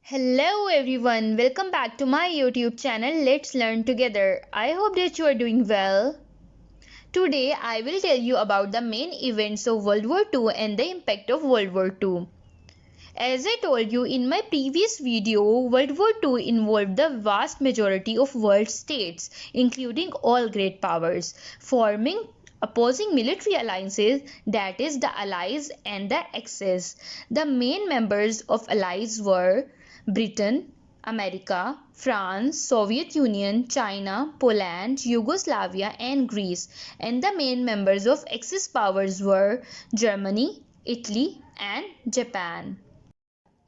Hello everyone, welcome back to my YouTube channel. Let's learn together. I hope that you are doing well. Today I will tell you about the main events of World War II and the impact of World War II. As I told you in my previous video, World War II involved the vast majority of world states, including all great powers, forming opposing military alliances, that is the Allies and the Axis. The main members of Allies were Britain, America, France, Soviet Union, China, Poland, Yugoslavia and Greece, and the main members of Axis powers were Germany, Italy and Japan.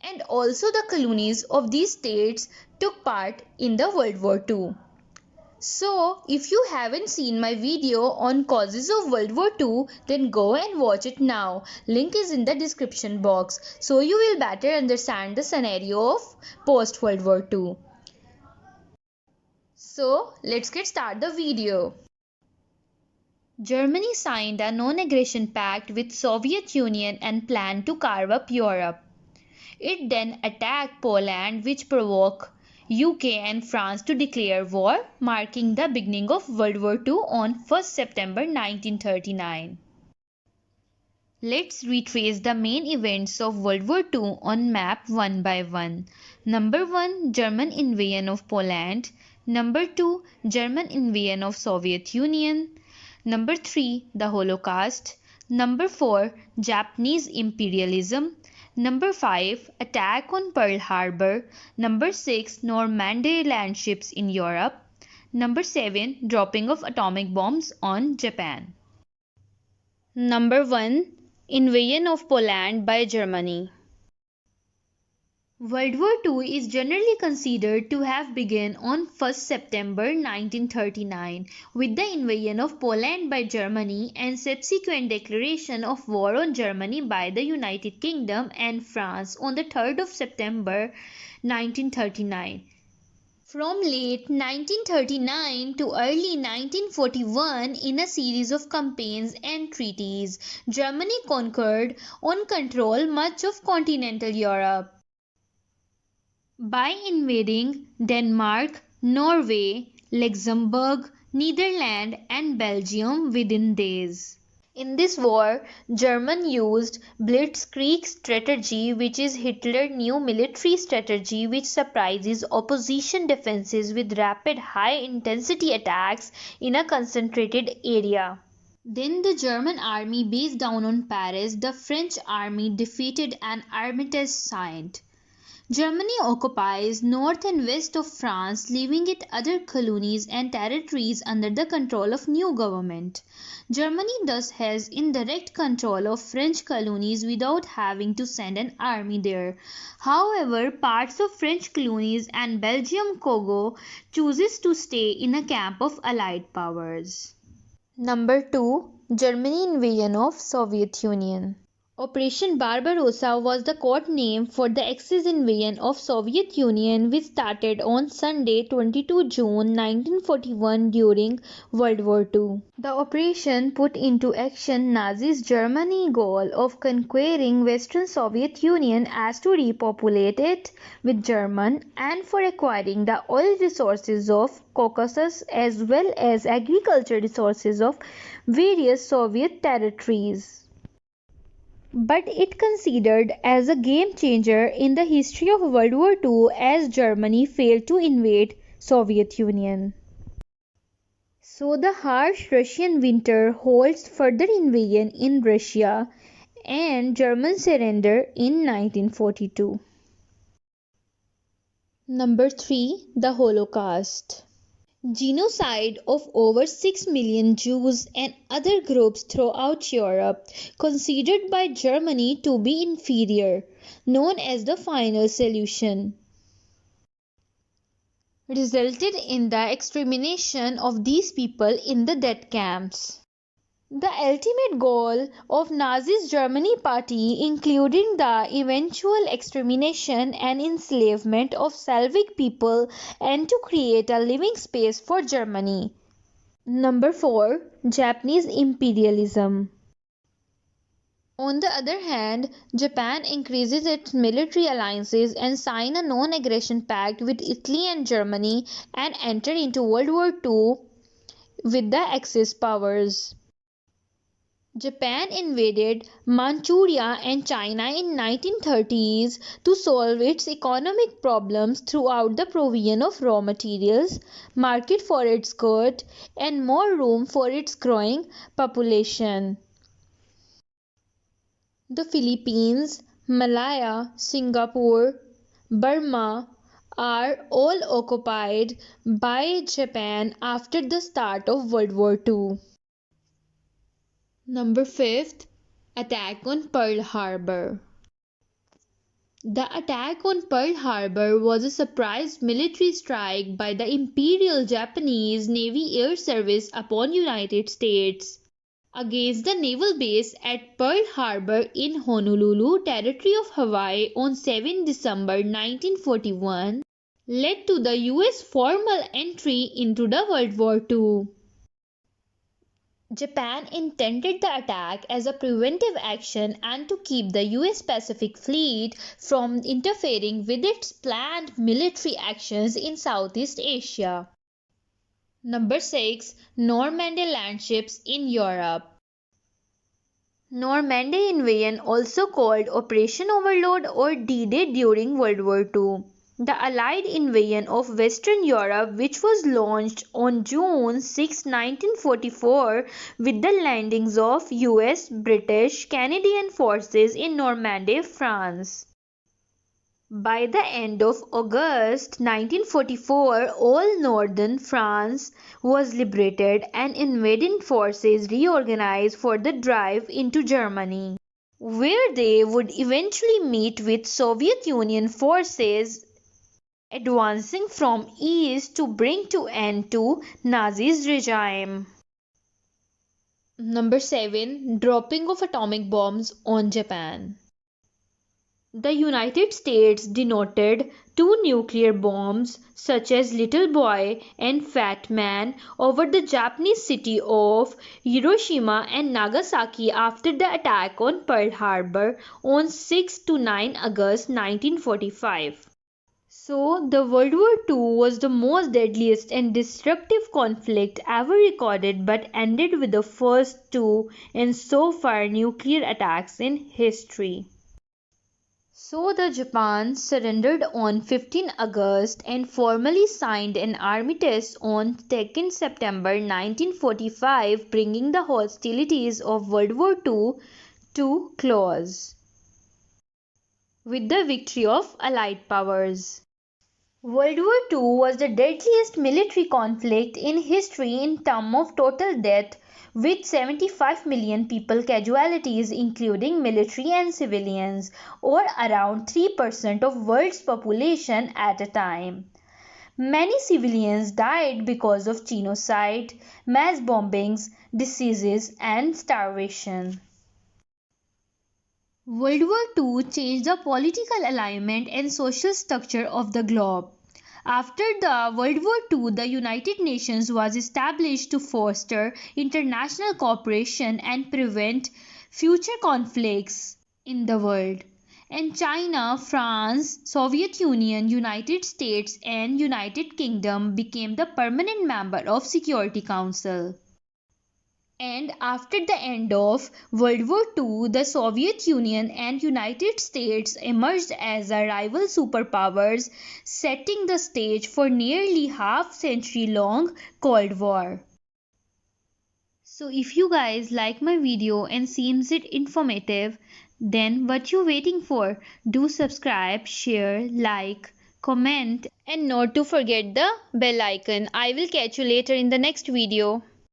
And also the colonies of these states took part in the World War II. So, if you haven't seen my video on causes of World War II, then go and watch it now. Link is in the description box, so you will better understand the scenario of post-World War II. So, let's get started the video. Germany signed a non-aggression pact with Soviet Union and planned to carve up Europe. It then attacked Poland, which provoked UK and France to declare war, marking the beginning of World War II on 1 September 1939. Let's retrace the main events of World War II on map one by one. Number 1. German invasion of Poland. Number 2. German invasion of Soviet Union. Number 3. The Holocaust. Number 4. Japanese imperialism. Number 5. Attack on Pearl Harbor. Number 6. Normanday landships in Europe. Number 7. Dropping of atomic bombs on Japan. Number 1. Invasion of Poland by Germany. World War II is generally considered to have begun on 1 September 1939 with the invasion of Poland by Germany and subsequent declaration of war on Germany by the United Kingdom and France on the 3rd of September 1939. From late 1939 to early 1941, in a series of campaigns and treaties, Germany conquered or controlled much of continental Europe by invading Denmark, Norway, Luxembourg, Netherlands and Belgium within days. In this war, Germany used Blitzkrieg strategy, which is Hitler's new military strategy which surprises opposition defenses with rapid high-intensity attacks in a concentrated area. Then the German army based down on Paris, the French army defeated and armistice signed. Germany occupies north and west of France, leaving it other colonies and territories under the control of new government. Germany thus has indirect control of French colonies without having to send an army there. However, parts of French colonies and Belgium Congo chooses to stay in a camp of Allied powers. Number 2. Germany invasion of Soviet Union. Operation Barbarossa was the code name for the Axis invasion of Soviet Union which started on Sunday 22 June 1941 during World War II. The operation put into action Nazi Germany's goal of conquering Western Soviet Union as to repopulate it with German and for acquiring the oil resources of Caucasus as well as agricultural resources of various Soviet territories. But it considered as a game changer in the history of World War II as Germany failed to invade Soviet Union. So the harsh Russian winter holds further invasion in Russia and German surrender in 1942. Number 3. The Holocaust. Genocide of over 6 million Jews and other groups throughout Europe, considered by Germany to be inferior, known as the final solution, resulted in the extermination of these people in the death camps. The ultimate goal of Nazi Germany Party including the eventual extermination and enslavement of Slavic people and to create a living space for Germany. Number 4. Japanese imperialism. On the other hand, Japan increases its military alliances and sign a non-aggression pact with Italy and Germany and enter into World War II with the Axis powers. Japan invaded Manchuria and China in 1930s to solve its economic problems throughout the provision of raw materials, market for its goods, and more room for its growing population. The Philippines, Malaya, Singapore, Burma are all occupied by Japan after the start of World War II. Number 5th, Attack on Pearl Harbor. The attack on Pearl Harbor was a surprise military strike by the Imperial Japanese Navy Air Service upon United States against the naval base at Pearl Harbor in Honolulu, Territory of Hawaii on 7 December 1941 led to the US formal entry into the World War II. Japan intended the attack as a preventive action and to keep the US Pacific Fleet from interfering with its planned military actions in Southeast Asia. Number 6. Normanday landships in Europe. Normandy invasion, also called Operation Overlord or D-Day during World War II. The Allied invasion of Western Europe, which was launched on June 6, 1944, with the landings of US, British, Canadian forces in Normandy, France. By the end of August 1944, all northern France was liberated and invading forces reorganized for the drive into Germany, where they would eventually meet with Soviet Union forces advancing from east to bring to end to Nazi's regime. Number 7. Dropping of atomic bombs on Japan. The United States detonated two nuclear bombs, such as Little Boy and Fat Man, over the Japanese city of Hiroshima and Nagasaki after the attack on Pearl Harbor on 6 to 9 August 1945. So, the World War II was the most deadliest and destructive conflict ever recorded but ended with the first two and so far nuclear attacks in history. So the Japan surrendered on 15 August and formally signed an armistice on 2 September 1945, bringing the hostilities of World War II to close with the victory of Allied powers. World War II was the deadliest military conflict in history in terms of total death, with 75 million people casualties including military and civilians, or around 3% of world's population at a time. Many civilians died because of genocide, mass bombings, diseases and starvation. World War II changed the political alignment and social structure of the globe. After the World War II, the United Nations was established to foster international cooperation and prevent future conflicts in the world. And China, France, Soviet Union, United States and United Kingdom became the permanent member of Security Council. And after the end of World War II, the Soviet Union and United States emerged as a rival superpowers, setting the stage for nearly half-century-long Cold War. So if you guys like my video and seems it informative, then what you waiting for? Do subscribe, share, like, comment and not to forget the bell icon. I will catch you later in the next video.